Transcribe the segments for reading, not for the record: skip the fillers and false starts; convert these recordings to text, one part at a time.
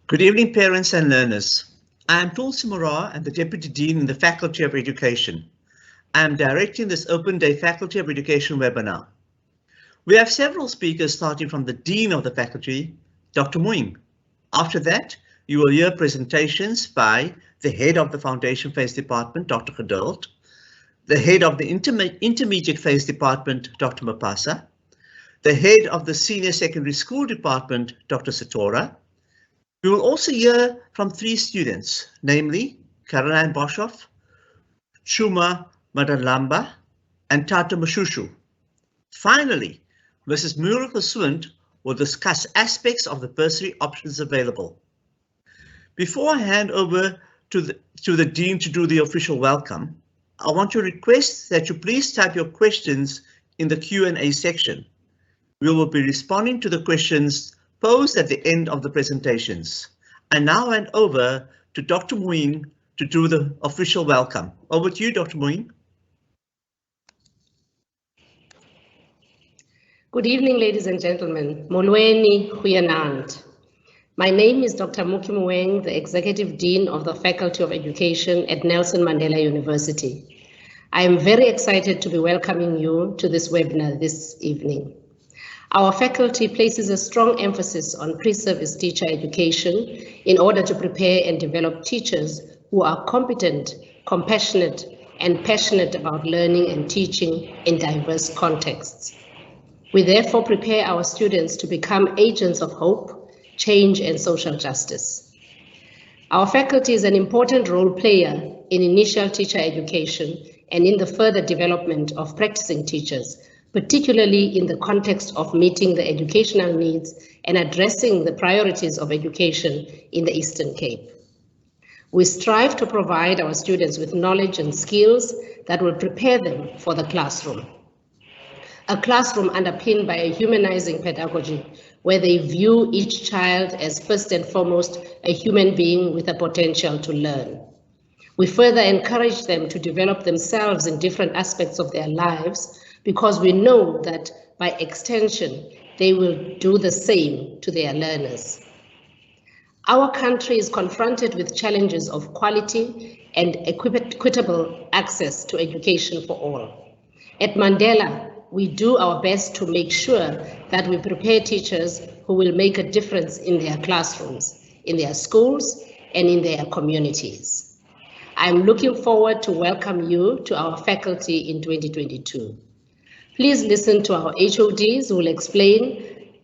Good evening, parents and learners. I am Tulsi Mora and the Deputy Dean in the Faculty of Education. I am directing this Open Day Faculty of Education webinar. We have several speakers starting from the Dean of the Faculty, Dr. Muing. After that, you will hear presentations by the Head of the Foundation Phase Department, Dr. Geduld, the Head of the Intermediate Phase Department, Dr. Mapasa, the Head of the Senior Secondary School Department, Dr. Satora. We will also hear from 3 students, namely Caroline Boshoff, Chuma Madalamba, and Tata Mashushu. Finally, Mrs. Muriel Swint will discuss aspects of the bursary options available. Before I hand over to the Dean to do the official welcome, I want to request that you please type your questions in the Q&A section. We will be responding to the questions posed at the end of the presentations. I now hand over to Dr. Muing to do the official welcome. Over to you, Dr. Muing. Good evening, ladies and gentlemen. Molweni Huyanand. My name is Dr. Muki Mueng, the Executive Dean of the Faculty of Education at Nelson Mandela University. I am very excited to be welcoming you to this webinar this evening. Our faculty places a strong emphasis on pre-service teacher education in order to prepare and develop teachers who are competent, compassionate, and passionate about learning and teaching in diverse contexts. We therefore prepare our students to become agents of hope, change, and social justice. Our faculty is an important role player in initial teacher education and in the further development of practicing teachers, particularly in the context of meeting the educational needs and addressing the priorities of education in the Eastern Cape. We strive to provide our students with knowledge and skills that will prepare them for the classroom. A classroom underpinned by a humanizing pedagogy where they view each child as first and foremost a human being with a potential to learn. We further encourage them to develop themselves in different aspects of their lives because we know that by extension, they will do the same to their learners. Our country is confronted with challenges of quality and equitable access to education for all. At Mandela, we do our best to make sure that we prepare teachers who will make a difference in their classrooms, in their schools, and in their communities. I'm looking forward to welcome you to our faculty in 2022. Please listen to our HODs who will explain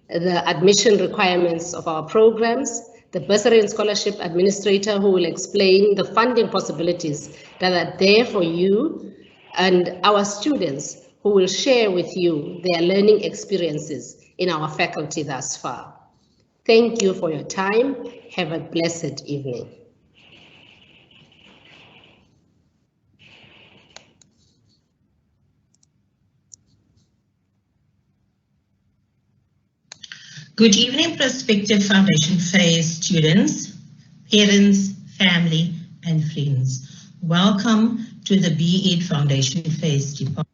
the admission requirements of our programs, the Bursary and Scholarship Administrator who will explain the funding possibilities that are there for you, and our students who will share with you their learning experiences in our faculty thus far. Thank you for your time. Have a blessed evening. Good evening, prospective foundation phase students, parents, family, and friends. Welcome to the B.Ed Foundation Phase Department.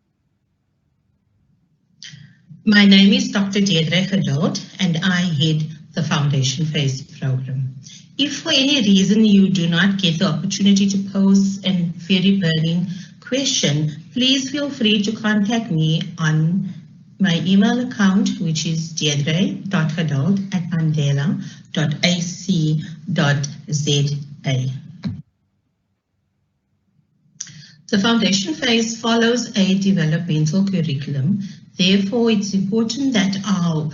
My name is Dr. Deirdre Geduld, and I head the Foundation Phase program. If for any reason you do not get the opportunity to pose a very burning question, please feel free to contact me on my email account, which is deirdre.geduld@mandela.ac.za. The foundation phase follows a developmental curriculum. Therefore, it's important that our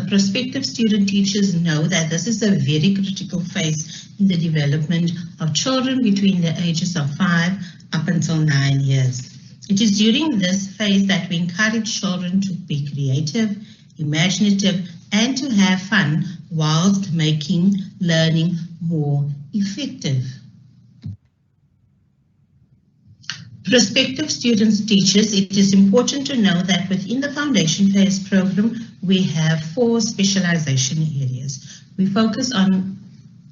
prospective student teachers know that this is a very critical phase in the development of children between the ages of 5 up until 9 years. It is during this phase that we encourage children to be creative, imaginative, and to have fun whilst making learning more effective. Prospective students, teachers, it is important to know that within the Foundation Phase program, we have 4 specialization areas. We focus on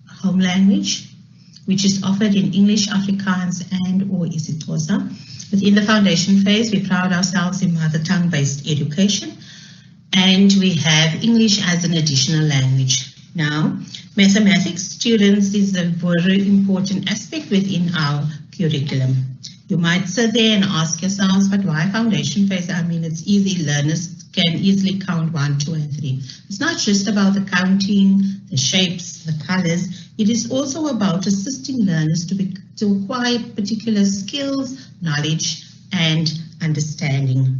home language, which is offered in English, Afrikaans, and/or isiXhosa. Within the Foundation Phase, we pride ourselves in mother tongue-based education, and we have English as an additional language. Now, mathematics, students, is a very important aspect within our curriculum. You might sit there and ask yourselves, but why foundation phase? I mean, it's easy. Learners can easily count 1, 2, and 3. It's not just about the counting, the shapes, the colors. It is also about assisting learners to acquire particular skills, knowledge, and understanding.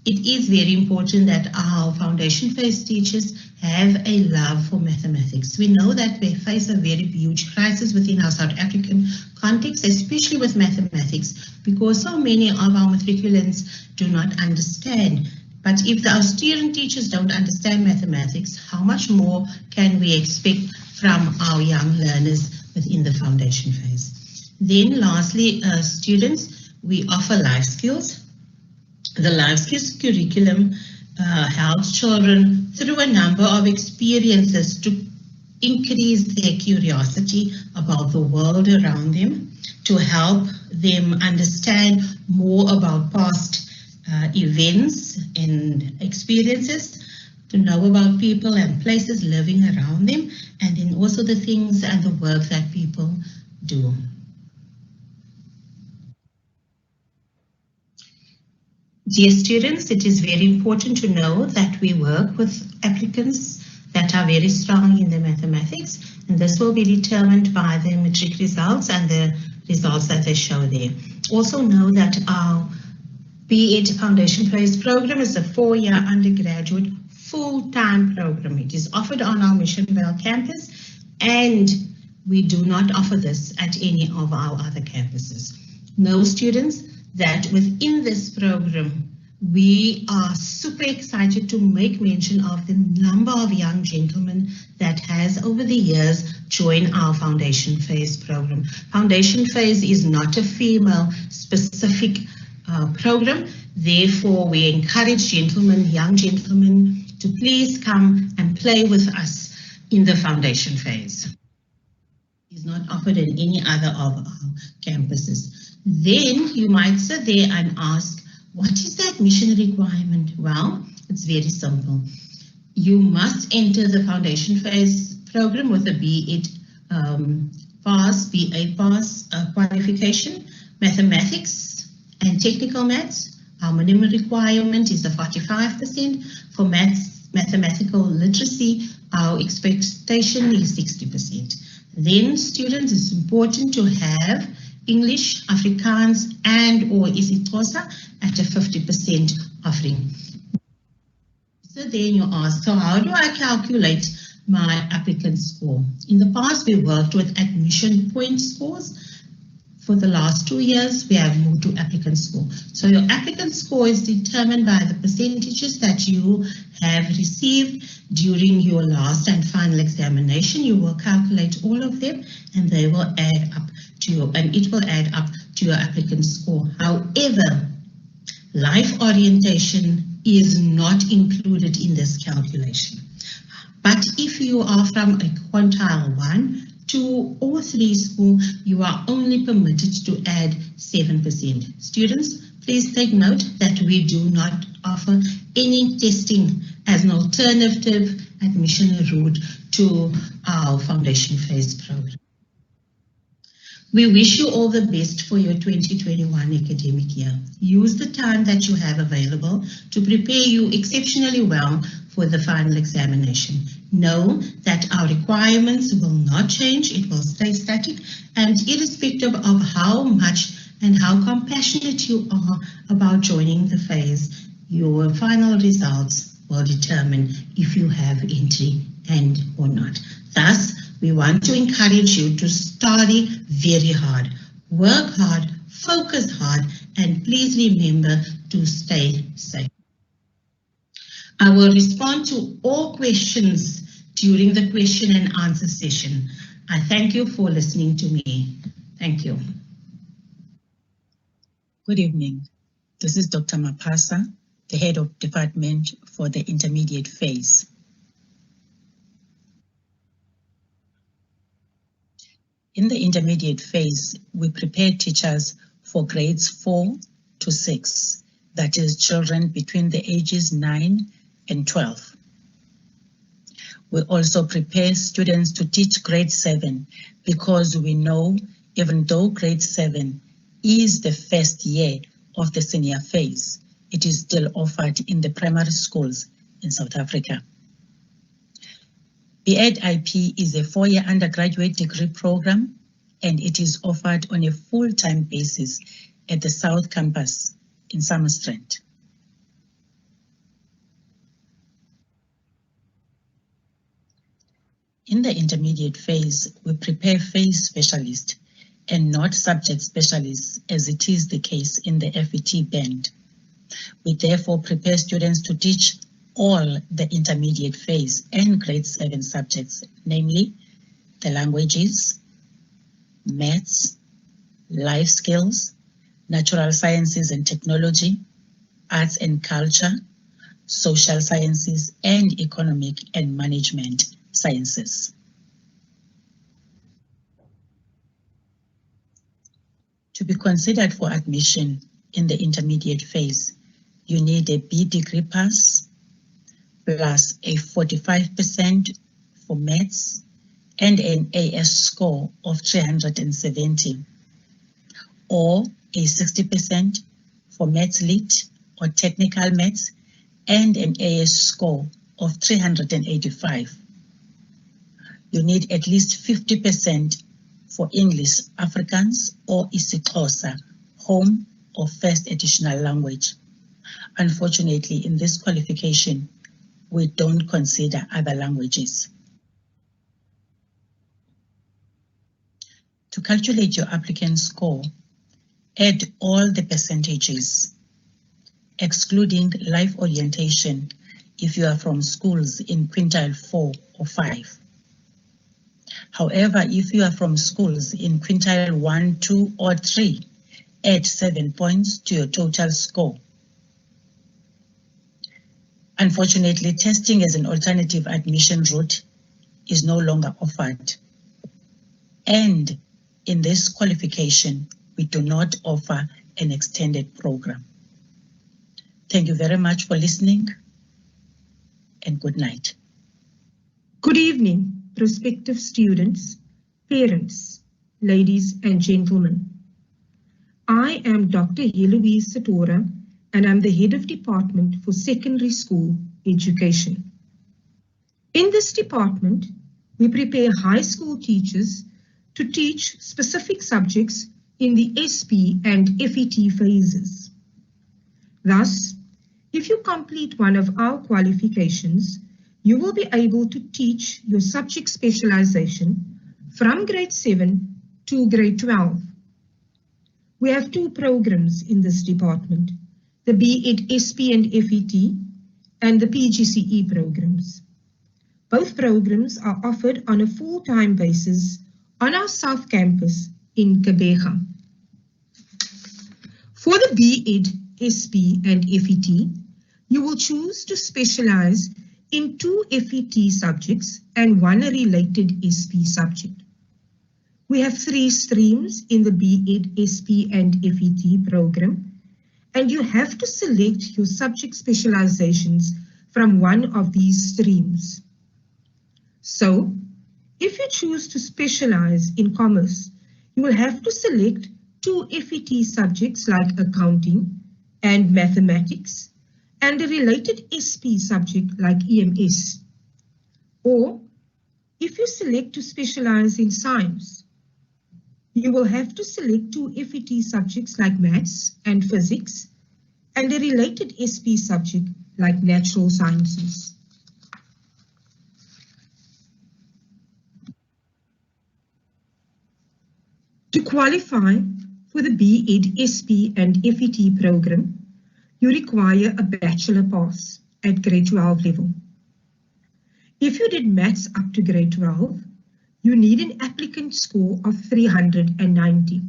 It is very important that our foundation phase teachers have a love for mathematics. We know that we face a very huge crisis within our South African context, especially with mathematics, because so many of our matriculants do not understand. But if our student teachers don't understand mathematics, how much more can we expect from our young learners within the foundation phase? Then lastly, students, we offer life skills. The life skills curriculum helps children through a number of experiences to increase their curiosity about the world around them, to help them understand more about past events and experiences, to know about people and places living around them, and then also the things and the work that people do. Dear students, it is very important to know that we work with applicants that are very strong in the mathematics, and this will be determined by their matric results and the results that they show there. Also know that our B.Ed Foundation Phase program is a 4-year undergraduate full-time program. It is offered on our Mission Vale campus, and we do not offer this at any of our other campuses. Know, students, that within this program, we are super excited to make mention of the number of young gentlemen that has over the years joined our Foundation Phase program. Foundation Phase is not a female specific program. Therefore, we encourage young gentlemen to please come and play with us in the Foundation Phase. It's not offered in any other of our campuses. Then you might sit there and ask, what is the admission requirement? Well, it's very simple. You must enter the Foundation Phase program with a B.Ed pass qualification, mathematics and technical maths. Our minimum requirement is the 45%. For mathematical literacy, our expectation is 60%. Then, students, it's important to have English, Afrikaans, and or isiXhosa at a 50% offering. So then you ask, so how do I calculate my applicant score? In the past, we worked with admission point scores. For the last 2 years, we have moved to applicant score. So your applicant score is determined by the percentages that you have received during your last and final examination. You will calculate all of them, and they will add up to your, and it will add up to your applicant score. However, life orientation is not included in this calculation. But if you are from a quintile 1, 2, or 3 school, you are only permitted to add 7%. Students, please take note that we do not offer any testing as an alternative admission route to our Foundation Phase program. We wish you all the best for your 2021 academic year. Use the time that you have available to prepare you exceptionally well for the final examination. Know that our requirements will not change, it will stay static, and irrespective of how much and how compassionate you are about joining the phase, your final results will determine if you have entry and or not. Thus, we want to encourage you to study very hard, work hard, focus hard, and please remember to stay safe. I will respond to all questions during the question and answer session. I thank you for listening to me. Thank you. Good evening. This is Dr. Mapasa, the head of department for the intermediate phase. In the intermediate phase, we prepare teachers for grades 4 to 6, that is children between the ages 9 and 12. We also prepare students to teach grade 7 because we know even though grade 7 is the first year of the senior phase, it is still offered in the primary schools in South Africa. BEd-IP is a 4-year undergraduate degree program, and it is offered on a full-time basis at the South Campus in Summerstrand. In the intermediate phase, we prepare phase specialists and not subject specialists, as it is the case in the FET band. We therefore prepare students to teach all the intermediate phase and grade 7 subjects, namely the languages, maths, life skills, natural sciences and technology, arts and culture, social sciences, and economic and management sciences. To be considered for admission in the intermediate phase, you need a B degree pass plus a 45% for maths and an AS score of 370, or a 60% for maths lit or technical maths and an AS score of 385. You need at least 50% for English, Afrikaans, or isiXhosa, home or first additional language. Unfortunately, in this qualification, we don't consider other languages. To calculate your applicant score, add all the percentages, excluding life orientation if you are from schools in quintile 4 or 5. However, if you are from schools in quintile 1, 2, or 3, add 7 points to your total score. Unfortunately, testing as an alternative admission route is no longer offered. And in this qualification, we do not offer an extended program. Thank you very much for listening, and good night. Good evening, prospective students, parents, ladies and gentlemen. I am Dr. Heloise Satora, and I'm the Head of Department for Secondary School Education. In this department, we prepare high school teachers to teach specific subjects in the SP and FET phases. Thus, if you complete one of our qualifications, you will be able to teach your subject specialization from grade 7 to grade 12. We have 2 programs in this department, the BEd SP and FET and the Pgce programs. Both programs are offered on a full-time basis on our South Campus in Gqeberha. For the BEd SP and FET, you will choose to specialize in 2 FET subjects and 1 related SP subject. We have 3 streams in the BEd SP and FET program, and you have to select your subject specializations from one of these streams. So, if you choose to specialize in commerce, you will have to select 2 FET subjects like accounting and mathematics, and a related SP subject like EMS. Or, if you select to specialize in science, you will have to select 2 FET subjects like maths and physics, and a related SP subject like natural sciences. To qualify for the BEd SP and FET program, you require a bachelor pass at grade 12 level. If you did maths up to grade 12, you need an applicant score of 390.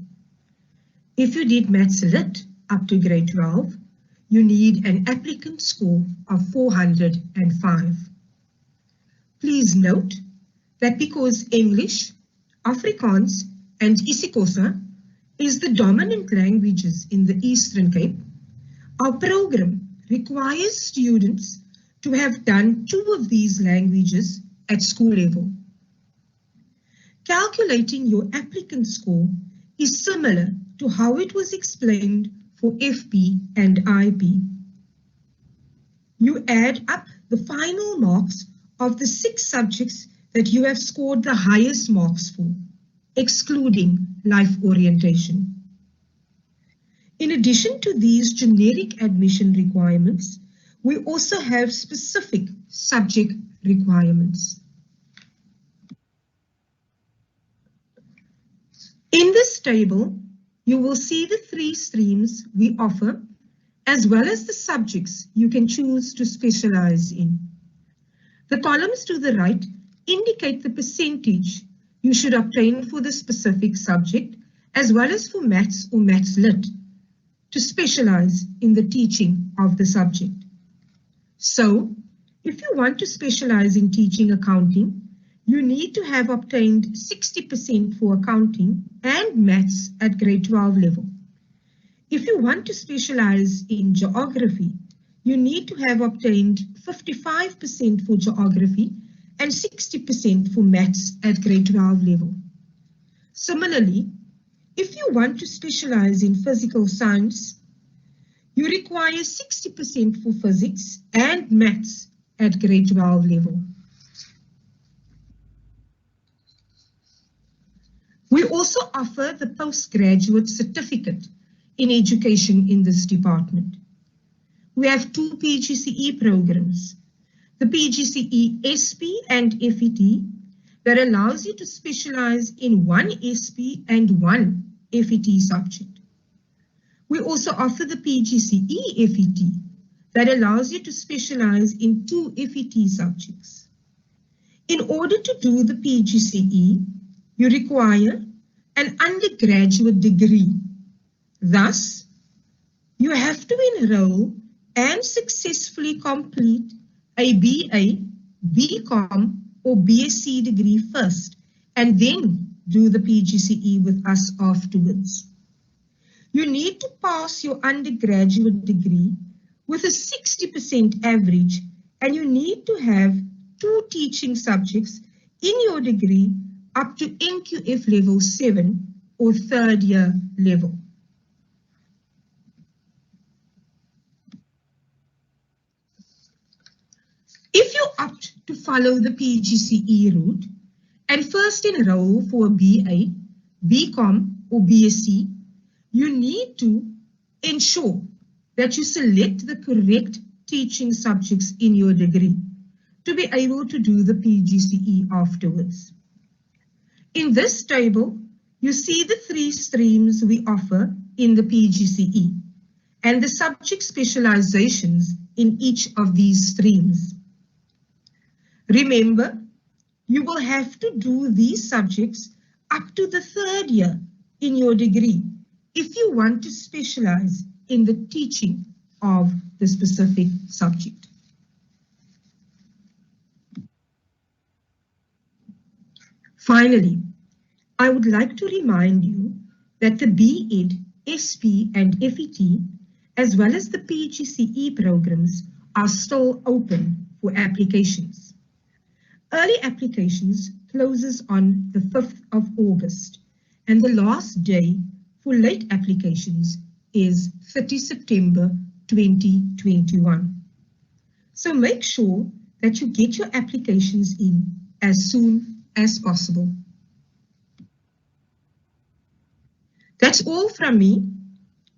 If you did maths lit up to grade 12, you need an applicant score of 405. Please note that because English, Afrikaans, and isiXhosa is the dominant languages in the Eastern Cape, our program requires students to have done 2 of these languages at school level. Calculating your applicant score is similar to how it was explained for FP and IB. You add up the final marks of the 6 subjects that you have scored the highest marks for, excluding life orientation. In addition to these generic admission requirements, we also have specific subject requirements. In this table, you will see the 3 streams we offer, as well as the subjects you can choose to specialize in. The columns to the right indicate the percentage you should obtain for the specific subject, as well as for Maths or Maths Lit, to specialize in the teaching of the subject. So, if you want to specialize in teaching accounting, you need to have obtained 60% for accounting and Maths at grade 12 level. If you want to specialize in geography, you need to have obtained 55% for geography and 60% for Maths at grade 12 level. Similarly, if you want to specialize in physical science, you require 60% for physics and Maths at grade 12 level. We also offer the postgraduate certificate in education in this department. We have 2 Pgce programs, the Pgce SP and FET, that allows you to specialize in 1 SP and 1 FET subject. We also offer the Pgce FET that allows you to specialize in 2 FET subjects. In order to do the Pgce, you require an undergraduate degree. Thus, you have to enroll and successfully complete a BA, BCom, or BSc degree first, and then do the Pgce with us afterwards. You need to pass your undergraduate degree with a 60% average, and you need to have 2 teaching subjects in your degree up to NQF level 7 or 3rd year level. If you opt to follow the Pgce route and first enroll for a BA, BCom or BSc, you need to ensure that you select the correct teaching subjects in your degree to be able to do the Pgce afterwards. In this table, you see the 3 streams we offer in the Pgce and the subject specializations in each of these streams. Remember, you will have to do these subjects up to the 3rd year in your degree if you want to specialize in the teaching of the specific subject. Finally, I would like to remind you that the BEd, SP and FET, as well as the Pgce programs, are still open for applications. Early applications closes on the 5th of August, and the last day for late applications is 30 September 2021. So make sure that you get your applications in as soon as possible. That's all from me.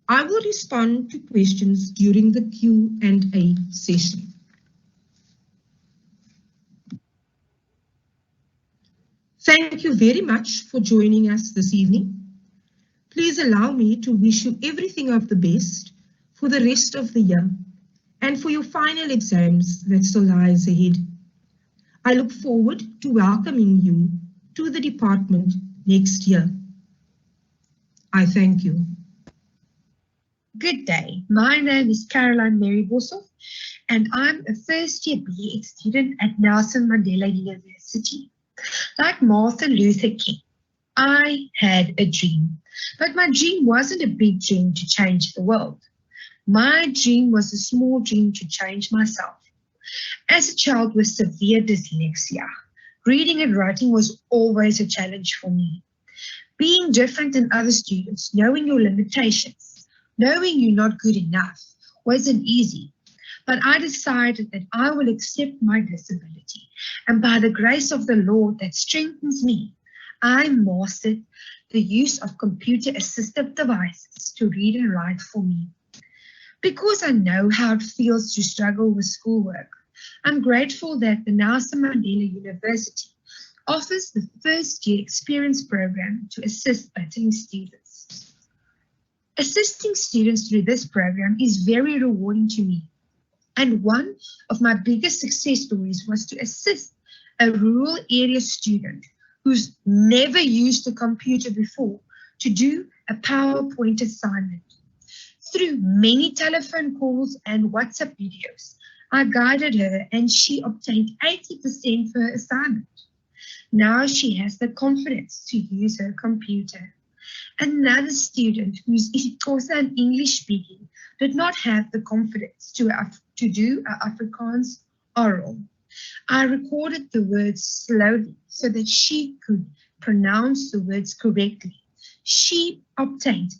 I will respond to questions during the Q&A session. Thank you very much for joining us this evening. Please allow me to wish you everything of the best for the rest of the year and for your final exams that still lies ahead. I look forward to welcoming you to the department next year. I thank you. Good day. My name is Caroline Mary Boshoff, and I'm a first-year BA student at Nelson Mandela University. Like Martin Luther King, I had a dream, but my dream wasn't a big dream to change the world. My dream was a small dream to change myself. As a child with severe dyslexia, Reading and writing was always a challenge for me. Being different than other students, knowing your limitations, knowing you're not good enough wasn't easy. But I decided that I will accept my disability, and by the grace of the Lord that strengthens me, I mastered the use of computer-assistive devices to read and write for me. Because I know how it feels to struggle with schoolwork, I'm grateful that the Nelson Mandela University offers the first-year experience program to assist budding students. Assisting students through this program is very rewarding to me. And one of my biggest success stories was to assist a rural area student who's never used a computer before to do a PowerPoint assignment. Through many telephone calls and WhatsApp videos, I guided her and she obtained 80% for her assignment. Now she has the confidence to use her computer. Another student who's Xhosa and English speaking did not have the confidence to do an Afrikaans oral. I recorded the words slowly so that she could pronounce the words correctly. She obtained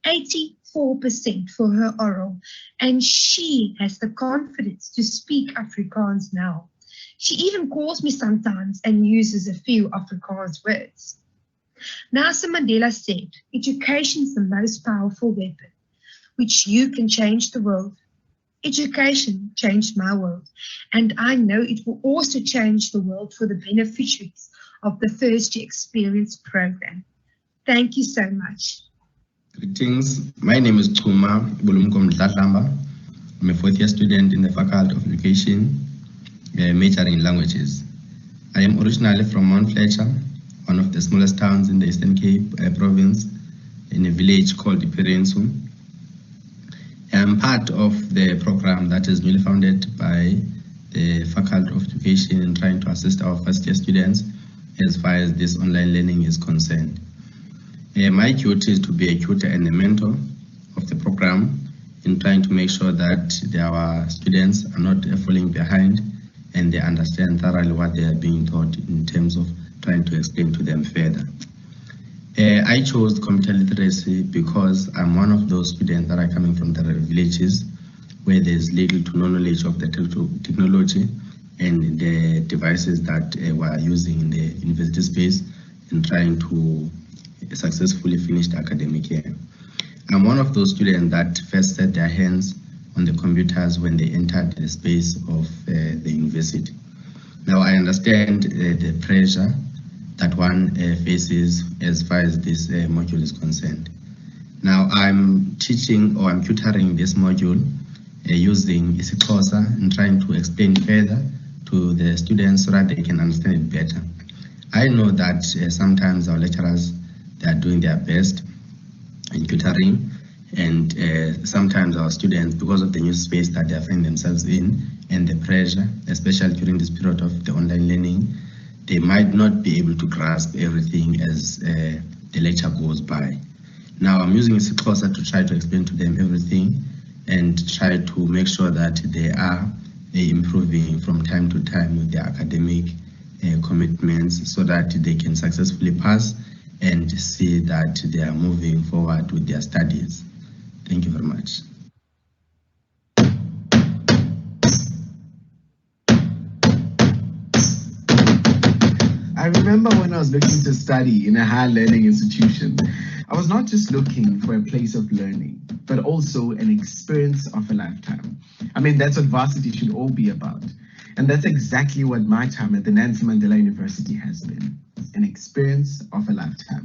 84% for her oral, and she has the confidence to speak Afrikaans now. She even calls me sometimes and uses a few Afrikaans words. Nelson Mandela said, education is the most powerful weapon, which you can change the world. Education changed my world, and I know it will also change the world for the beneficiaries of the first year experience program. Thank you so much. Greetings, my name is Chuma Bulumkom Dlatlamba. I'm a fourth year student in the Faculty of Education, majoring in languages. I am originally from Mount Fletcher, one of the smallest towns in the Eastern Cape province, in a village called Ipirensu. I am part of the program that is newly founded by the Faculty of Education in trying to assist our first year students as far as this online learning is concerned. My duty is to be a tutor and a mentor of the program in trying to make sure that our students are not falling behind and they understand thoroughly what they are being taught in terms of trying to explain to them further. I chose computer literacy because I'm one of those students that are coming from the villages where there's little to no knowledge of the technology and the devices that we're using in the university space and trying to successfully finish the academic year. I'm one of those students that first set their hands on the computers when they entered the space of the university. Now I understand the pressure that one faces as far as this module is concerned. Now I'm teaching or I'm tutoring this module using Xhosa and trying to explain further to the students so that they can understand it better. I know that sometimes our lecturers, they are doing their best in tutoring, and sometimes our students, because of the new space that they are finding themselves in and the pressure, especially during this period of the online learning, they might not be able to grasp everything as the lecture goes by. Now I'm using Xhosa to try to explain to them everything and try to make sure that they are improving from time to time with their academic commitments so that they can successfully pass and see that they are moving forward with their studies. Thank you very much. I remember when I was looking to study in a higher learning institution, I was not just looking for a place of learning, but also an experience of a lifetime. I mean, that's what varsity should all be about. And that's exactly what my time at the Nelson Mandela University has been, an experience of a lifetime.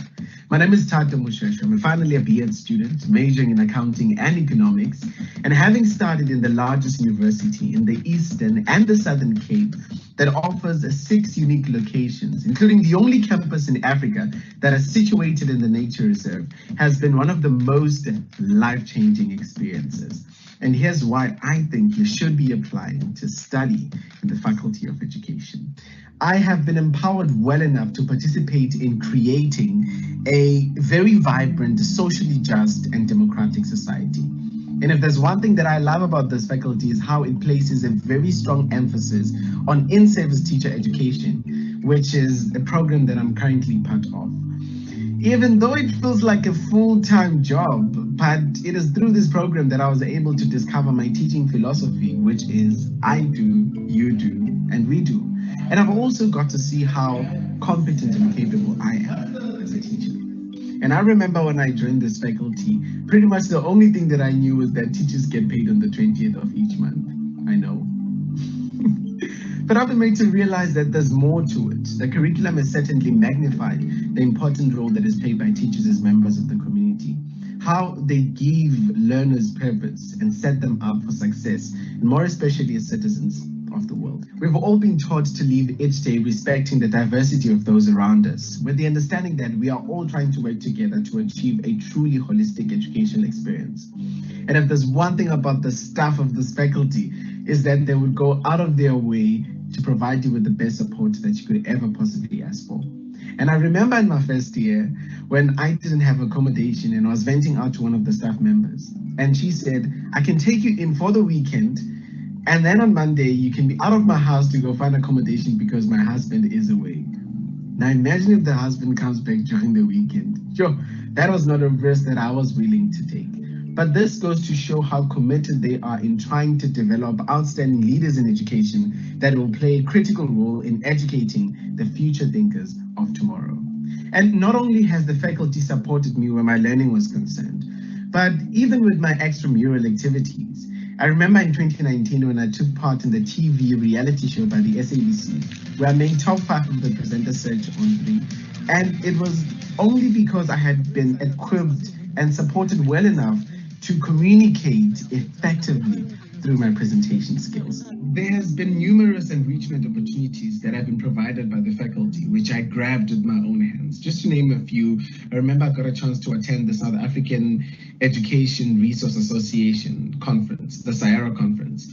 My name is Tata Mushesha. I'm a final year B.Ed student, majoring in accounting and economics, and having studied in the largest university in the Eastern and the Southern Cape that offers 6 unique locations, including the only campus in Africa that is situated in the nature reserve, has been one of the most life-changing experiences. And here's why I think you should be applying to study in the Faculty of Education. I have been empowered well enough to participate in creating a very vibrant, socially just and democratic society. And if there's one thing that I love about this faculty is how it places a very strong emphasis on in-service teacher education, which is a program that I'm currently part of. Even though it feels like a full-time job, but it is through this program that I was able to discover my teaching philosophy, which is I do, you do, and we do. And I've also got to see how competent and capable I am as a teacher. And I remember when I joined this faculty, pretty much the only thing that I knew was that teachers get paid on the 20th of each month. I know. But I've been made to realize that there's more to it. The curriculum has certainly magnified the important role that is played by teachers as members of the community. How they give learners purpose and set them up for success, and more especially as citizens of the world. We've all been taught to live each day respecting the diversity of those around us, with the understanding that we are all trying to work together to achieve a truly holistic educational experience. And if there's one thing about the staff of this faculty, is that they would go out of their way to provide you with the best support that you could ever possibly ask for. And I remember in my first year when I didn't have accommodation and I was venting out to one of the staff members, and she said, I can take you in for the weekend, and then on Monday you can be out of my house to go find accommodation because my husband is away. Now imagine if the husband comes back during the weekend. Sure, that was not a risk that I was willing to take. But this goes to show how committed they are in trying to develop outstanding leaders in education that will play a critical role in educating the future thinkers of tomorrow. And not only has the faculty supported me where my learning was concerned, but even with my extramural activities. I remember in 2019 when I took part in the TV reality show by the SABC, where I made top 5 of the presenter search on 3. And it was only because I had been equipped and supported well enough to communicate effectively through my presentation skills. There has been numerous enrichment opportunities that have been provided by the faculty, which I grabbed with my own hands. Just to name a few, I remember I got a chance to attend the South African Education Resource Association conference, the SIARA conference,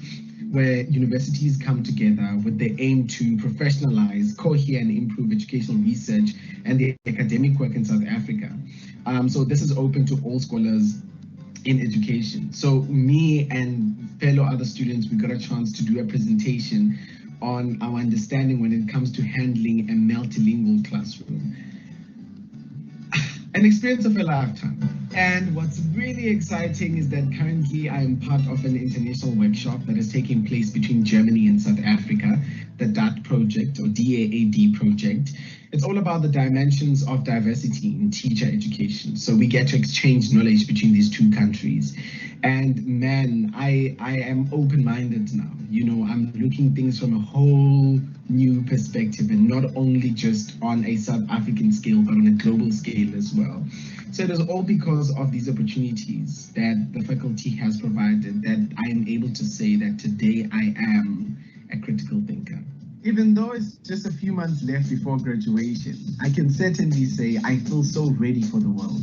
where universities come together with the aim to professionalize, cohere, and improve educational research and the academic work in South Africa. So this is open to all scholars in education. So me and fellow other students, we got a chance to do a presentation on our understanding when it comes to handling a multilingual classroom. An experience of a lifetime. And what's really exciting is that currently I am part of an international workshop that is taking place between Germany and South Africa, the DAAD project or DAAD project. It's all about the dimensions of diversity in teacher education. So we get to exchange knowledge between these two countries. And man, I am open-minded now. You know, I'm looking things from a whole new perspective, and not only just on a South African scale, but on a global scale as well. So it is all because of these opportunities that the faculty has provided that I am able to say that today I am a critical thinker. Even though it's just a few months left before graduation, I can certainly say I feel so ready for the world.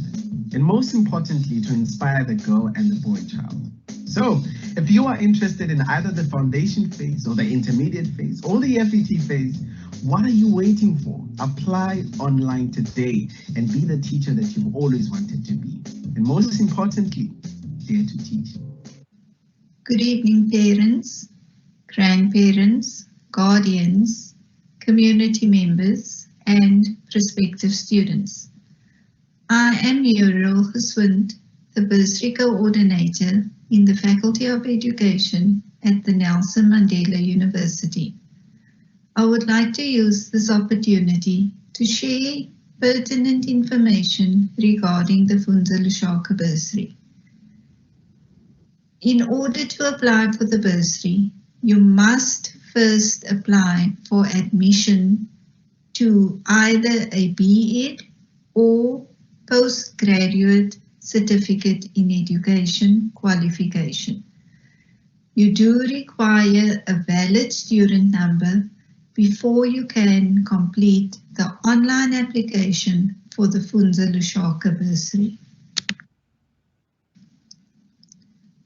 And most importantly, to inspire the girl and the boy child. So if you are interested in either the foundation phase or the intermediate phase or the FET phase, what are you waiting for? Apply online today and be the teacher that you've always wanted to be. And most importantly, dare to teach. Good evening, parents, grandparents, guardians, community members, and prospective students. I am Muriel Geswind, the Bursary Coordinator in the Faculty of Education at the Nelson Mandela University. I would like to use this opportunity to share pertinent information regarding the Funza Lushaka Bursary. In order to apply for the bursary, you must first apply for admission to either a BEd or Postgraduate Certificate in Education Qualification. You do require a valid student number before you can complete the online application for the Funza Lushaka Bursary.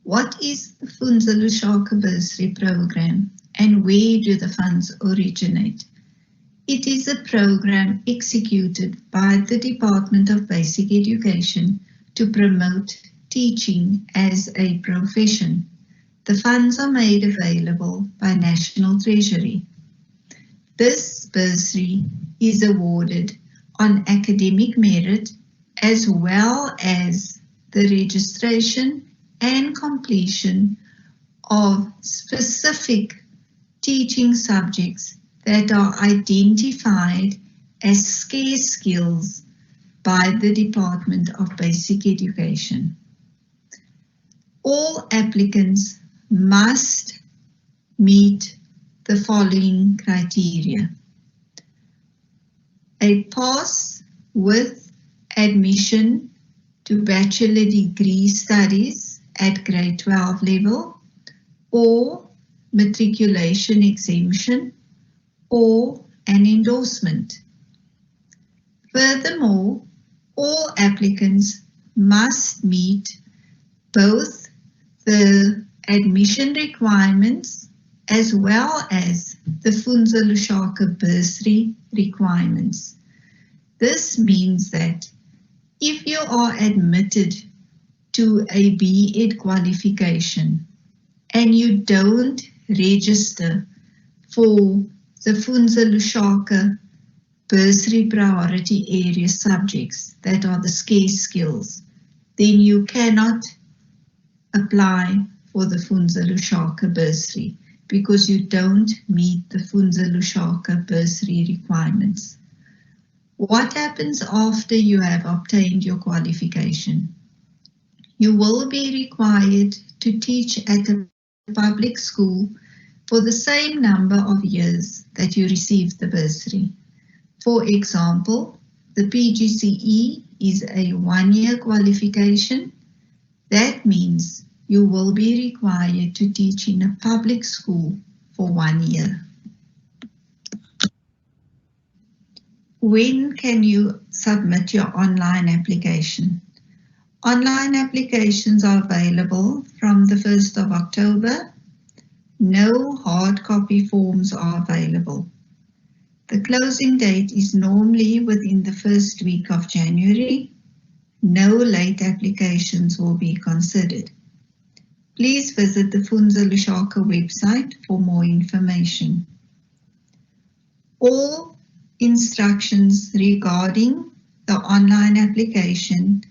What is the Funza Lushaka Bursary program and where do the funds originate? It is a program executed by the Department of Basic Education to promote teaching as a profession. The funds are made available by National Treasury. This bursary is awarded on academic merit as well as the registration and completion of specific teaching subjects that are identified as scarce skills by the Department of Basic Education. All applicants must meet the following criteria: a pass with admission to bachelor degree studies at grade 12 level, or matriculation exemption, or an endorsement. Furthermore, all applicants must meet both the admission requirements as well as the Funza Lushaka bursary requirements. This means that if you are admitted to a B.Ed qualification and you don't register for the Funza Lushaka bursary priority area subjects that are the scarce skills, then you cannot apply for the Funza Lushaka bursary because you don't meet the Funza Lushaka bursary requirements. What happens after you have obtained your qualification? You will be required to teach at a public school for the same number of years that you received the bursary. For example, the Pgce is a 1-year qualification. That means you will be required to teach in a public school for 1 year. When can you submit your online application? Online applications are available from the 1st of October. No hard copy forms are available. The closing date is normally within the first week of January. No late applications will be considered. Please visit the Funza Lushaka website for more information. All instructions regarding the online application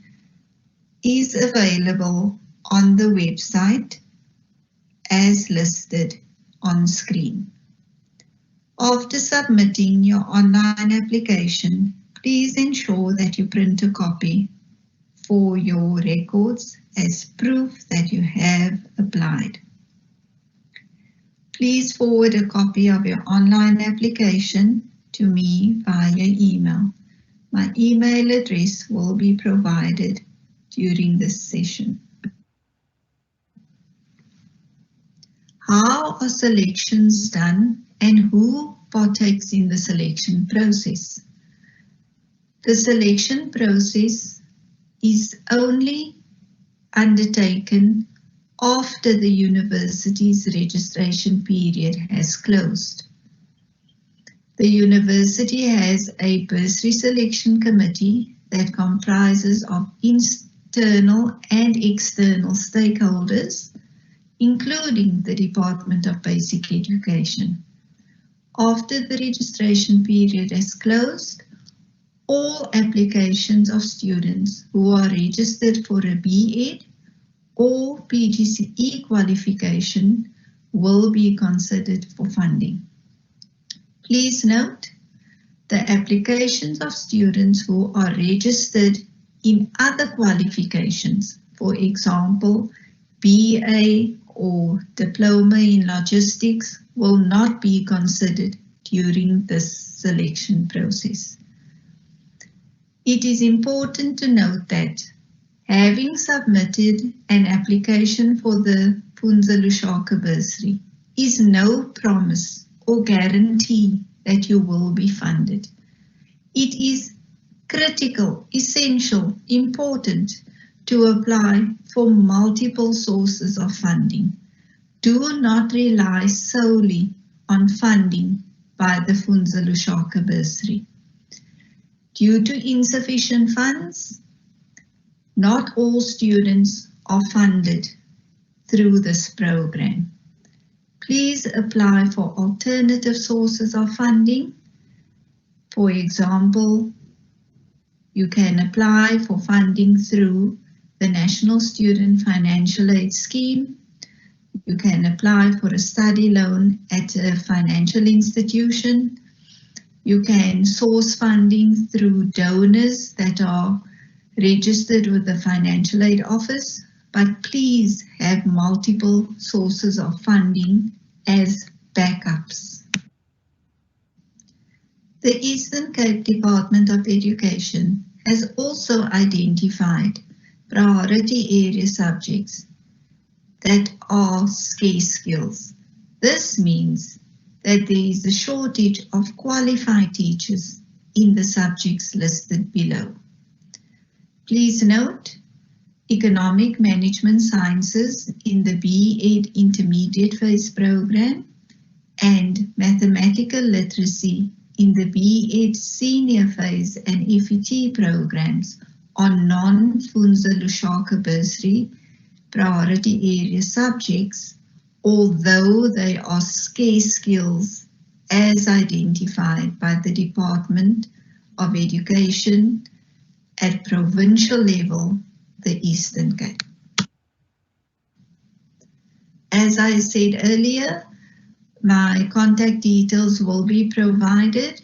is available on the website as listed on screen. After submitting your online application, please ensure that you print a copy for your records as proof that you have applied. Please forward a copy of your online application to me via email. My email address will be provided during this session. How are selections done and who partakes in the selection process? The selection process is only undertaken after the university's registration period has closed. The university has a bursary selection committee that comprises of internal and external stakeholders, including the Department of Basic Education. After the registration period has closed, all applications of students who are registered for a B.Ed or Pgce qualification will be considered for funding. Please note, the applications of students who are registered in other qualifications, for example, BA or Diploma in Logistics, will not be considered during this selection process. It is important to note that having submitted an application for the Funza Lushaka bursary is no promise or guarantee that you will be funded. It is critical, essential, important to apply for multiple sources of funding. Do not rely solely on funding by the Funza Lushaka bursary. Due to insufficient funds, not all students are funded through this program. Please apply for alternative sources of funding. For example, you can apply for funding through the National Student Financial Aid Scheme. You can apply for a study loan at a financial institution. You can source funding through donors that are registered with the Financial Aid Office, but please have multiple sources of funding as backups. The Eastern Cape Department of Education has also identified priority area subjects that are scarce skills. This means that there is a shortage of qualified teachers in the subjects listed below. Please note, Economic Management Sciences in the B.Ed Intermediate Phase program and Mathematical Literacy in the B.Ed Senior Phase and FET programs are non-Funza Lushaka Bursary priority area subjects, although they are scarce skills as identified by the Department of Education at provincial level, the Eastern Cape. As I said earlier, my contact details will be provided.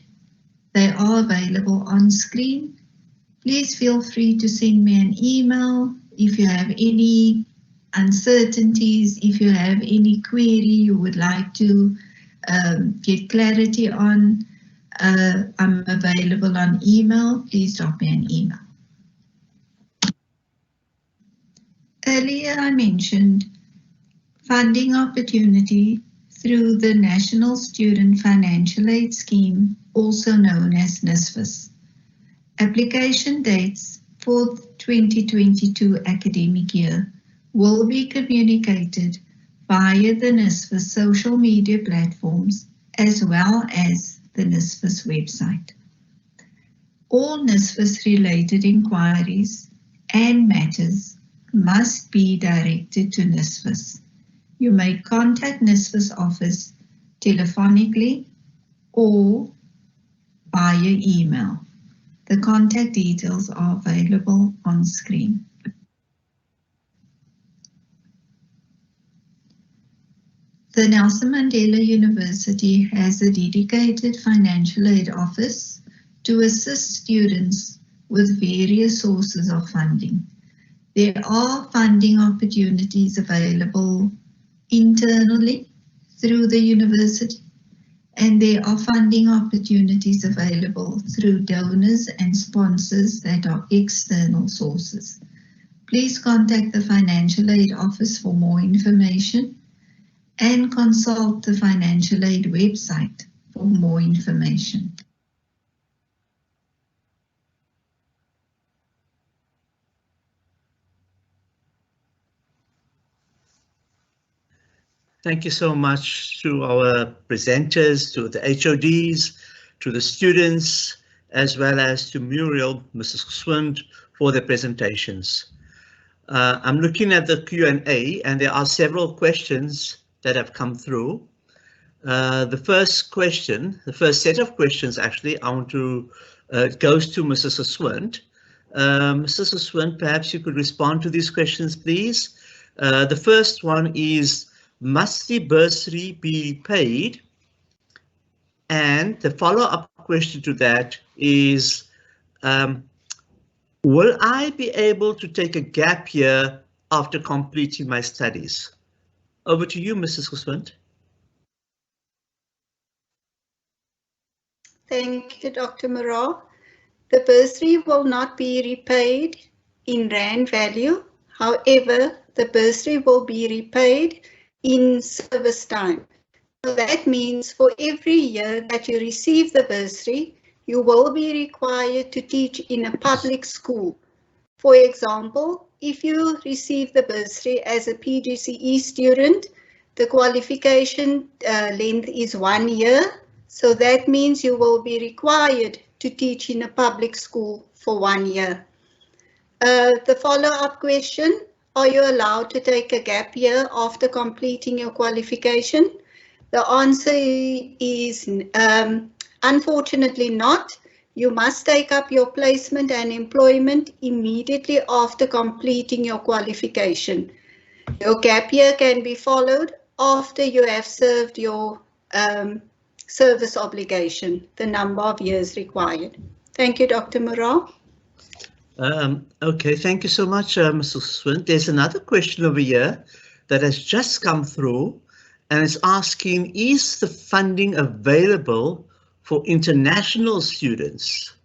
They are available on screen. Please feel free to send me an email if you have any uncertainties, if you have any query you would like to get clarity on. I'm available on email. Please drop me an email. Earlier I mentioned funding opportunity through the National Student Financial Aid Scheme, also known as NSFAS. Application dates for the 2022 academic year will be communicated via the NSFAS social media platforms as well as the NSFAS website. All NSFAS related inquiries and matters must be directed to NSFAS. You may contact NSFAS office telephonically or via email. The contact details are available on screen. The Nelson Mandela University has a dedicated financial aid office to assist students with various sources of funding. There are funding opportunities available internally through the university, and there are funding opportunities available through donors and sponsors that are external sources. Please contact the Financial Aid Office for more information and consult the Financial Aid website for more information. Thank you so much to our presenters, to the HODs, to the students, as well as to Muriel, Mrs. Swint, for their presentations. I'm looking at the Q&A, and there are several questions that have come through. The first question, the first set of questions actually, I want to goes to Mrs. Swint. Mrs. Swint, perhaps you could respond to these questions, please. The first one is, must the bursary be paid? And the follow-up question to that is, will I be able to take a gap year after completing my studies? Over to you, Mrs. Swint. Thank you, Dr. Mara. The bursary will not be repaid in rand value. However, the bursary will be repaid in service time. So that means for every year that you receive the bursary, you will be required to teach in a public school. For example, if you receive the bursary as a Pgce student, the qualification length is 1 year. So that means you will be required to teach in a public school for 1 year. The follow-up question, are you allowed to take a gap year after completing your qualification? The answer is unfortunately not. You must take up your placement and employment immediately after completing your qualification. Your gap year can be followed after you have served your service obligation, the number of years required. Thank you, Dr. Murrah. Okay, thank you so much, Mrs. Swint. There's another question over here that has just come through, and it's asking, is the funding available for international students,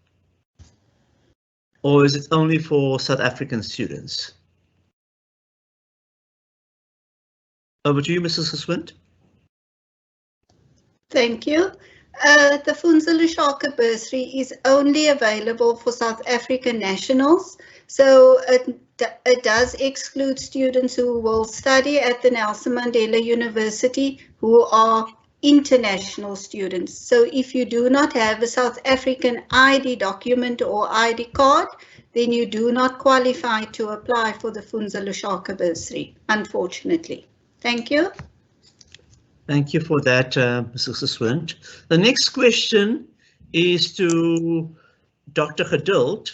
or is it only for South African students? Over to you, Mrs. Swint. Thank you. The Funza Lushaka Bursary is only available for South African nationals, so it does exclude students who will study at the Nelson Mandela University who are international students. So if you do not have a South African ID document or ID card, then you do not qualify to apply for the Funza Lushaka Bursary, unfortunately. Thank you. Thank you for that, Mrs. Swint. The next question is to Dr. Geduld.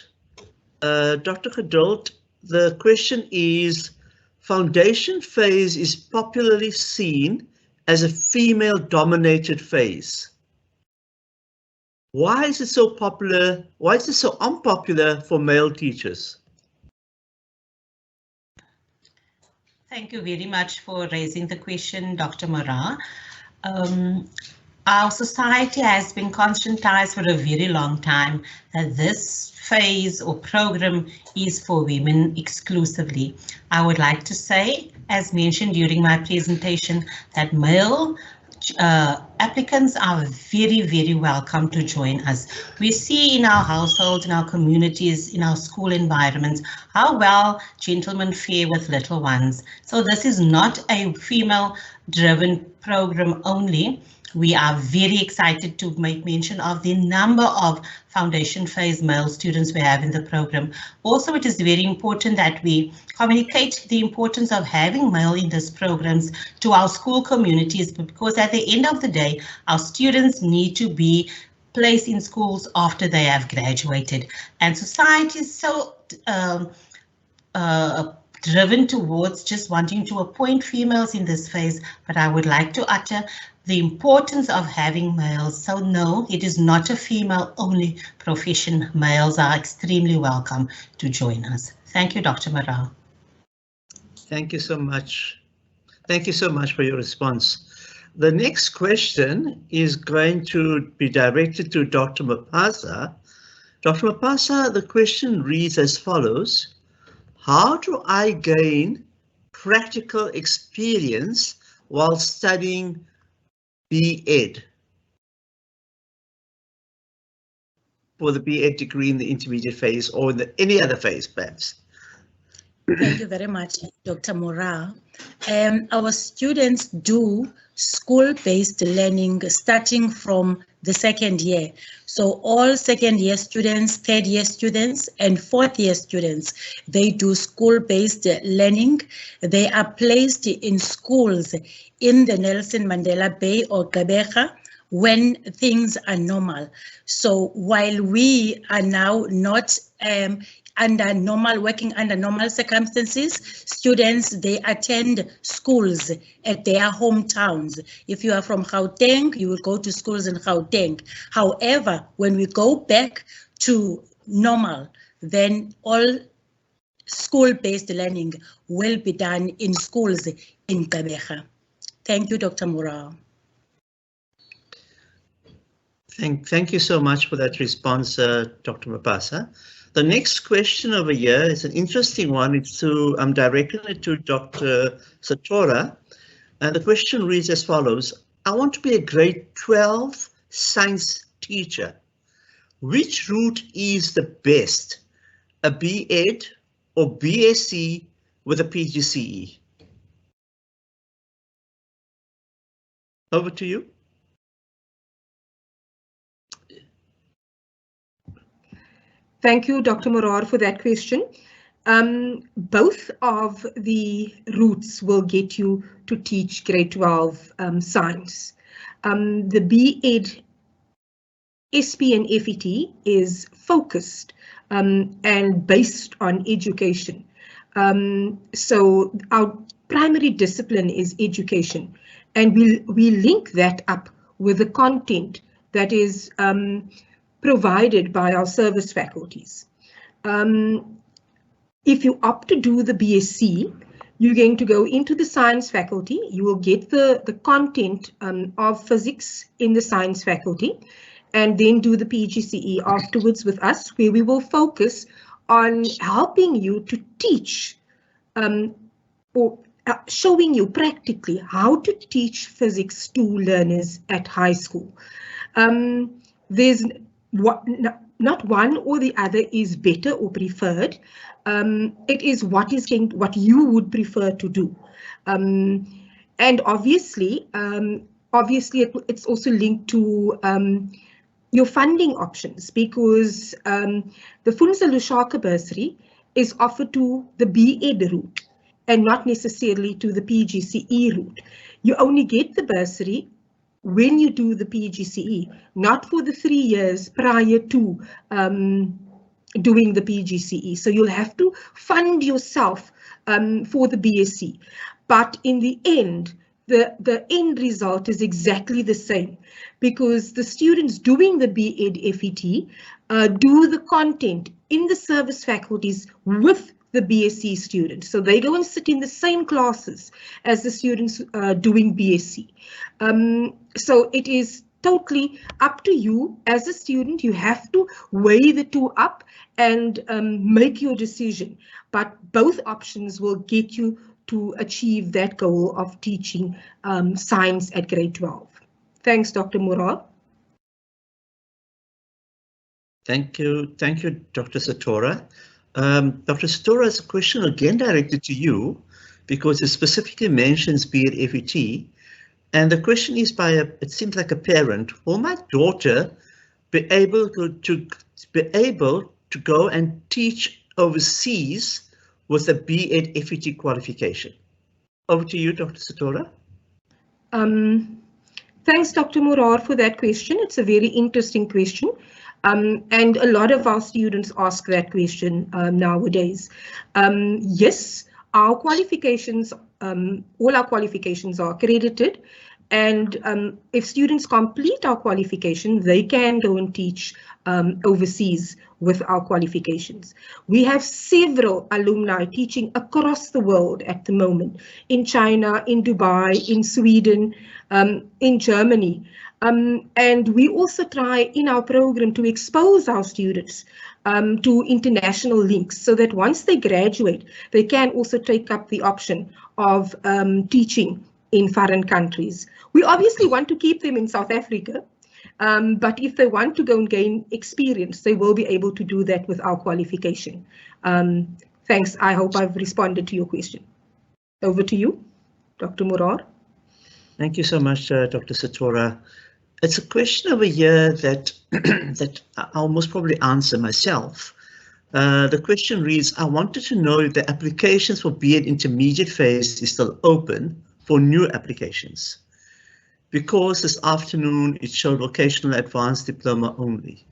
Dr. Geduld, the question is, foundation phase is popularly seen as a female-dominated phase. Why is it so popular? Why is it so unpopular for male teachers? Thank you very much for raising the question, Dr. Murrah. Our society has been conscientized for a very long time that this phase or program is for women exclusively. I would like to say, as mentioned during my presentation, that male applicants are very, very welcome to join us. We see in our households, in our communities, in our school environments, how well gentlemen fare with little ones. So this is not a female-driven program only. We are very excited to make mention of the number of foundation phase male students we have in the program. Also, it is very important that we communicate the importance of having male in these programs to our school communities, because at the end of the day, our students need to be placed in schools after they have graduated. And society is so driven towards just wanting to appoint females in this phase, but I would like to utter the importance of having males. So no, it is not a female-only profession. Males are extremely welcome to join us. Thank you, Dr. Murrah. Thank you so much. Thank you so much for your response. The next question is going to be directed to Dr. Mapasa. Dr. Mapasa, the question reads as follows: how do I gain practical experience while studying B.Ed, for the B.Ed degree in the intermediate phase or in any other phase, perhaps? Thank you very much, Dr. Murrah. Our students do school-based learning starting from the second year. So all second year students, third year students, and fourth year students, they do school-based learning. They are placed in schools in the Nelson Mandela Bay or Gqeberha when things are normal. So while we are now not working under normal circumstances, students, they attend schools at their hometowns. If you are from Gauteng, you will go to schools in Gauteng. However, when we go back to normal, then all school-based learning will be done in schools in Gqeberha. Thank you, Dr. Murrah. Thank you so much for that response, Dr. Mapasa. The next question over here is an interesting one. I'm directing it to Dr. Satora, and the question reads as follows: I want to be a grade 12 science teacher. Which route is the best, a B.Ed or BSc with a Pgce? Over to you. Thank you, Dr. Murrah, for that question. Both of the routes will get you to teach grade 12 science. the B.Ed SP and FET is focused and based on education. So our primary discipline is education, and we link that up with the content that is provided by our service faculties. If you opt to do the BSc, you're going to go into the science faculty. You will get the content of physics in the science faculty, and then do the Pgce afterwards with us, where we will focus on helping you to teach or showing you practically how to teach physics to learners at high school. There's not one or the other is better or preferred. It is what you would prefer to do. And obviously it's also linked to your funding options, because the Funza Lushaka Bursary is offered to the B.Ed route and not necessarily to the Pgce route. You only get the bursary when you do the Pgce, not for the 3 years prior to doing the Pgce. So you'll have to fund yourself for the BSc. But in the end, the end result is exactly the same, because the students doing the B.Ed FET do the content in the service faculties with the BSc students. So they go and sit in the same classes as the students doing BSc. So it is totally up to you as a student. You have to weigh the two up and make your decision. But both options will get you to achieve that goal of teaching science at grade 12. Thanks, Dr. Murar. Thank you, Dr. Satora. Dr. Satora, has a question again directed to you, because it specifically mentions B.Ed FET, and the question is by it seems like a parent. Will my daughter be able to go and teach overseas with a B.Ed FET qualification? Over to you, Dr. Satora. Thanks, Dr. Murar, for that question. It's a very interesting question. And a lot of our students ask that question nowadays. Yes, our qualifications, all our qualifications are accredited, and if students complete our qualification, they can go and teach overseas with our qualifications. We have several alumni teaching across the world at the moment, in China, in Dubai, in Sweden, in Germany. And we also try in our program to expose our students to international links, so that once they graduate, they can also take up the option of teaching in foreign countries. We obviously want to keep them in South Africa, but if they want to go and gain experience, they will be able to do that with our qualification. Thanks. I hope I've responded to your question. Over to you, Dr. Murar. Thank you so much, Dr. Satora. It's a question over here that I'll most probably answer myself. The question reads, I wanted to know if the applications for B.Ed intermediate phase is still open for new applications, because this afternoon it showed vocational advanced diploma only.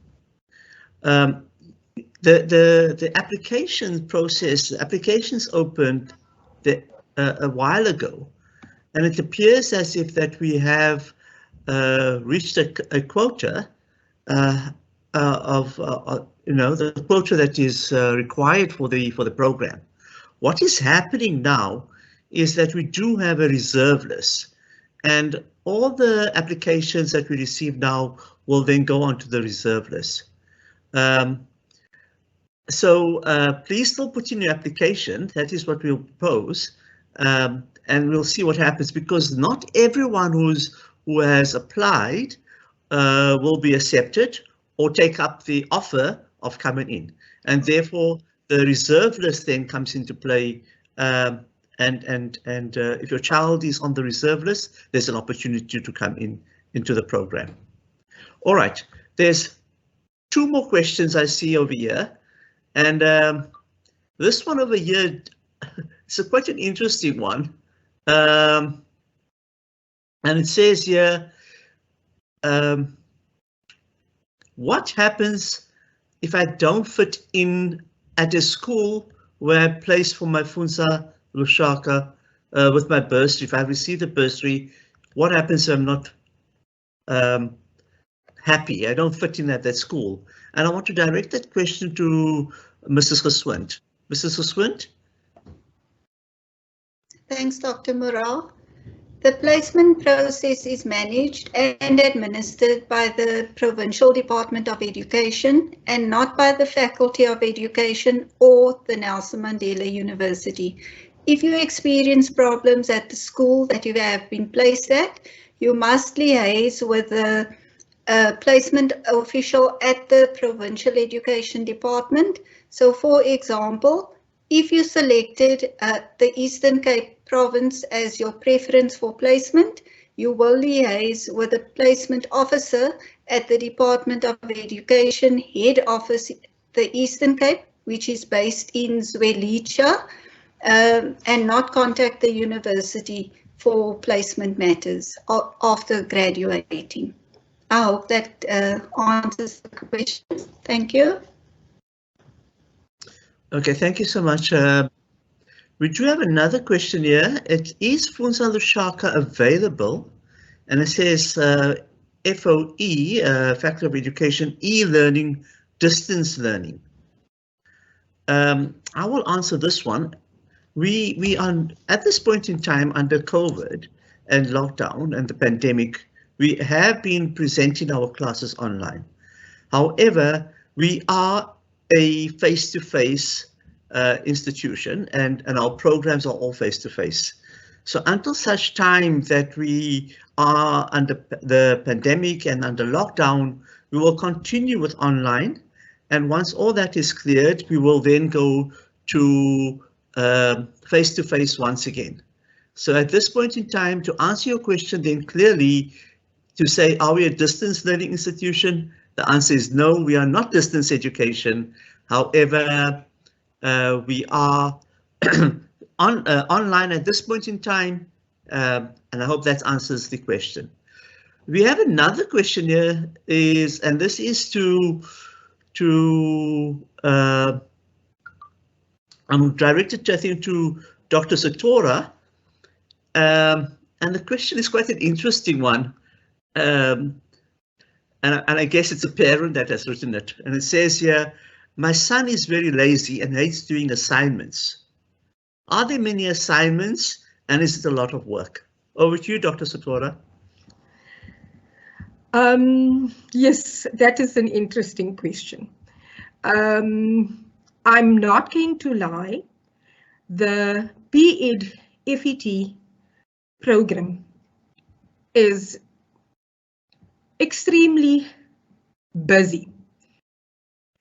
The application process, the applications opened a while ago, and it appears as if that we have reached a quota of the quota that is required for the program. What is happening now is that we do have a reserve list, and all the applications that we receive now will then go onto the reserve list. So please still put in your application. That is what we'll propose, and we'll see what happens, because not everyone who has applied will be accepted or take up the offer of coming in, and therefore the reserve list then comes into play. And if your child is on the reserve list, there's an opportunity to come into the program. All right, there's two more questions I see over here, and this one over here, it's quite an interesting one. And it says here, what happens if I don't fit in at a school where I place for my Funza Lushaka with my bursary? If I receive a bursary, what happens if I'm not happy? I don't fit in at that school. And I want to direct that question to Mrs. Geswind. Mrs. Geswind? Thanks, Dr. Morale. The placement process is managed and administered by the Provincial Department of Education and not by the Faculty of Education or the Nelson Mandela University. If you experience problems at the school that you have been placed at, you must liaise with the placement official at the Provincial Education Department. So, for example, if you selected the Eastern Cape Province as your preference for placement, you will liaise with the placement officer at the Department of Education Head Office, the Eastern Cape, which is based in Zwelicha, and not contact the university for placement matters after graduating. I hope that answers the question. Thank you. Okay, thank you so much. We do have another question here. It is Funza Lushaka available? And it says FOE, Faculty of Education, e-learning, distance learning. I will answer this one. We are at this point in time under COVID and lockdown and the pandemic, we have been presenting our classes online. However, we are a face-to-face institution and our programs are all face-to-face. So until such time that we are under the pandemic and under lockdown, we will continue with online. And once all that is cleared, we will then go to face-to-face once again. So at this point in time, to answer your question then clearly, to say, are we a distance learning institution? The answer is no, we are not distance education. However, we are online at this point in time, and I hope that answers the question. We have another question here, and this is I'm directed to, I think, to Dr. Satora, and the question is quite an interesting one. And I guess it's a parent that has written it, and it says here, my son is very lazy and hates doing assignments. Are there many assignments and is it a lot of work? Over to you, Dr. Satora. Yes, that is an interesting question. I'm not going to lie. The BEd FET program is extremely busy.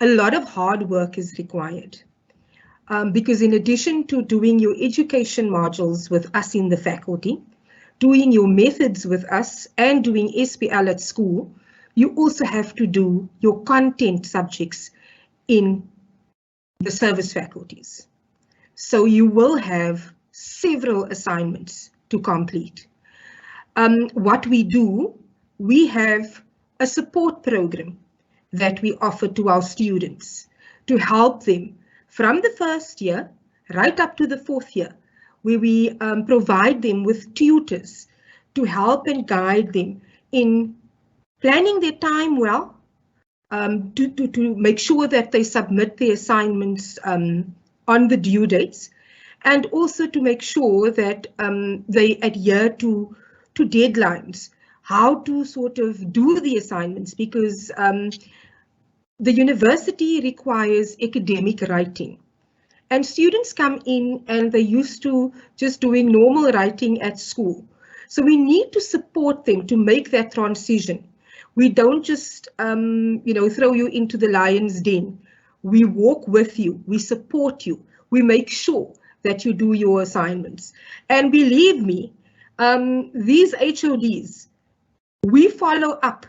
A lot of hard work is required because in addition to doing your education modules with us in the faculty, doing your methods with us and doing SPL at school, you also have to do your content subjects in the service faculties. So you will have several assignments to complete. What we do, we have a support program that we offer to our students to help them from the first year right up to the fourth year, where we provide them with tutors to help and guide them in planning their time well, to make sure that they submit their assignments on the due dates, and also to make sure that they adhere to deadlines, how to sort of do the assignments, because the university requires academic writing. And students come in and they're used to just doing normal writing at school. So we need to support them to make that transition. We don't just, throw you into the lion's den. We walk with you, we support you, we make sure that you do your assignments. And believe me, these HODs, we follow up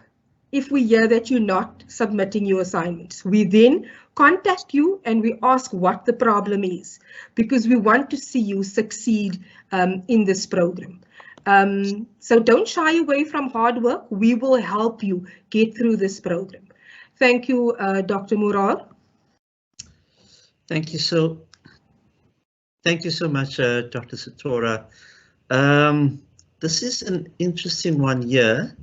if we hear that you're not submitting your assignments. We then contact you and we ask what the problem is, because we want to see you succeed in this program. So don't shy away from hard work. We will help you get through this program. Thank you, Dr. Murar. Thank you so much, Dr. Satora. This is an interesting one here,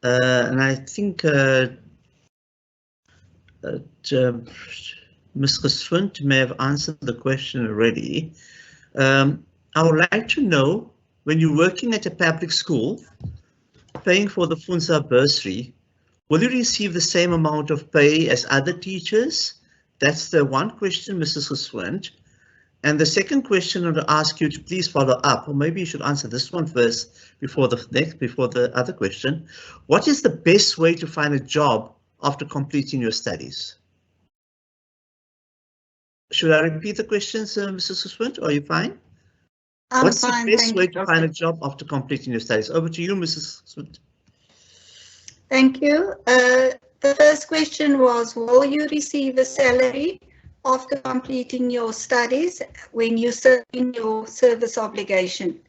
and I think Ms. Geswind may have answered the question already. I would like to know, when you're working at a public school, paying for the Funza bursary, will you receive the same amount of pay as other teachers? That's the one question, Mrs. Geswind. And the second question, I want to ask you to please follow up, or maybe you should answer this one first before the other question. What is the best way to find a job after completing your studies? Should I repeat the questions, Mrs. Geswind? Are you fine? What's the best way to find a job after completing your studies? Over to you, Mrs. Geswind. Thank you. The first question was, will you receive a salary after completing your studies when you serve in your service obligation?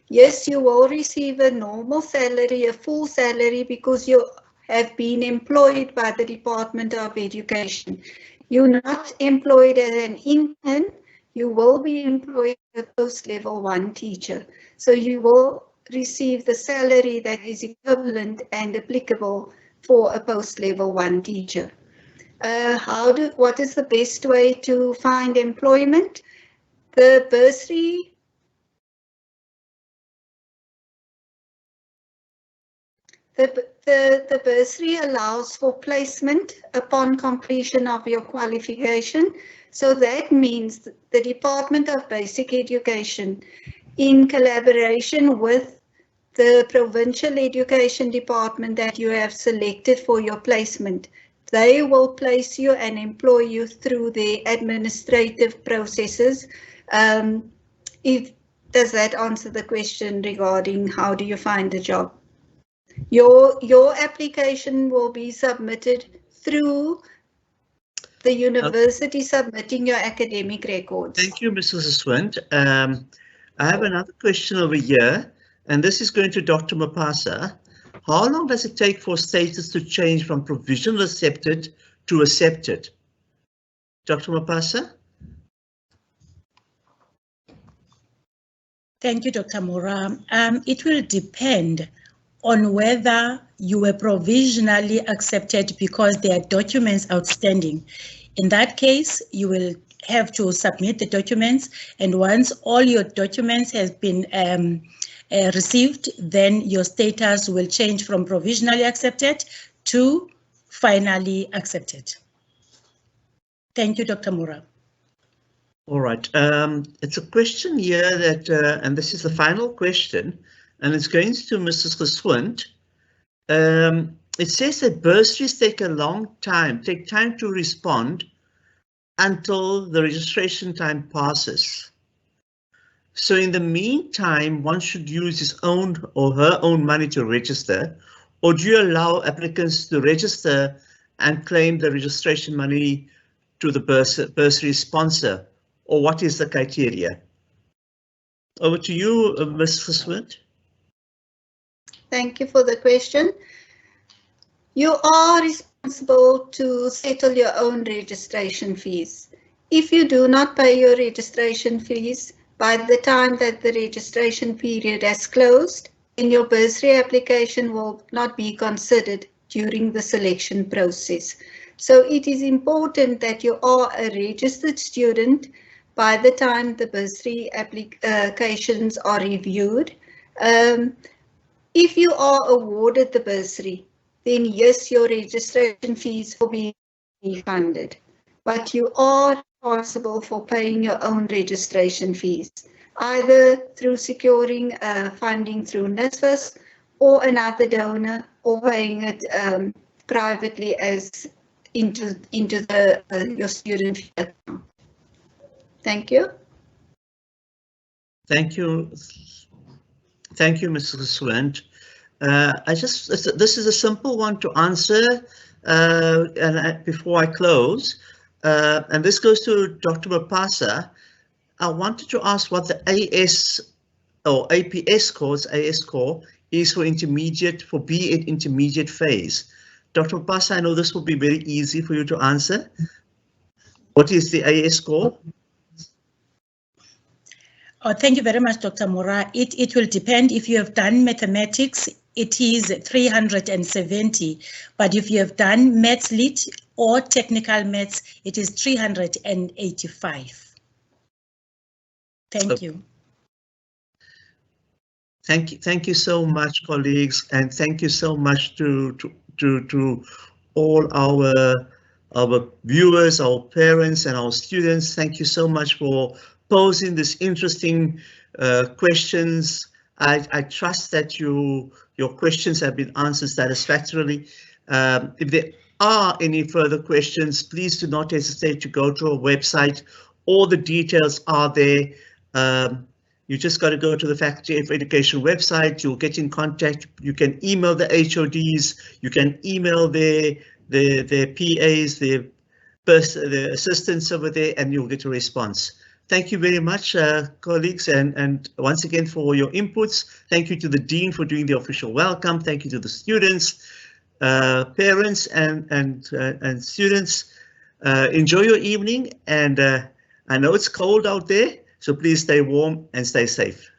Yes, you will receive a normal salary, a full salary, because you have been employed by the Department of Education. You're not employed as an intern, you will be employed as a post-level 1 teacher. So you will receive the salary that is equivalent and applicable for a post-level 1 teacher. What is the best way to find employment? The bursary The bursary allows for placement upon completion of your qualification. So that means the Department of Basic Education, in collaboration with the Provincial Education Department that you have selected for your placement, they will place you and employ you through the administrative processes. Does that answer the question regarding how do you find a job? Your application will be submitted through the university submitting your academic records. Thank you, Mrs. Geswind. I have another question over here, and this is going to Dr. Mapasa. How long does it take for status to change from provisional accepted to accepted? Dr. Mapasa? Thank you, Dr. Mura. It will depend on whether you were provisionally accepted because there are documents outstanding. In that case, you will have to submit the documents, and once all your documents has been received, then your status will change from provisionally accepted to finally accepted. Thank you, Dr. Mura. All right, it's a question here that, and this is the final question, and it's going to Mrs. Geswind. It says that bursaries take time to respond until the registration time passes. So in the meantime, one should use his own or her own money to register, or do you allow applicants to register and claim the registration money to the bursary sponsor, or what is the criteria? Over to you, Ms. Geswind. Thank you for the question. You are responsible to settle your own registration fees. If you do not pay your registration fees by the time that the registration period has closed, then your bursary application will not be considered during the selection process. So it is important that you are a registered student by the time the bursary applications are reviewed. If you are awarded the bursary, then yes, your registration fees will be refunded, but you are responsible for paying your own registration fees, either through securing funding through NSFAS or another donor, or paying it privately as into your student fee account. Thank you. Thank you. Thank you, Mrs. Geswind. This is a simple one to answer before I close, and this goes to Dr. Mapasa. I wanted to ask what the AS or APS scores, AS score, is for intermediate, for B.Ed intermediate phase. Dr. Pasa, I know this will be very easy for you to answer. What is the AS score? Oh, thank you very much, Dr. Mora. It will depend. If you have done mathematics, it is 370. But if you have done maths lit or technical maths, it is 385. Thank you. Thank you so much, colleagues, and thank you so much to all our viewers, our parents, and our students. Thank you so much for posing these interesting questions. I trust that your questions have been answered satisfactorily. If there are any further questions, please do not hesitate to go to our website. All the details are there. You just got to go to the Faculty of Education website. You'll get in contact. You can email the HODs. You can email their PAs, the assistants over there, and you'll get a response. Thank you very much, colleagues, and once again for your inputs. Thank you to the Dean for doing the official welcome. Thank you to the students, parents, and students. Enjoy your evening, and I know it's cold out there, so please stay warm and stay safe.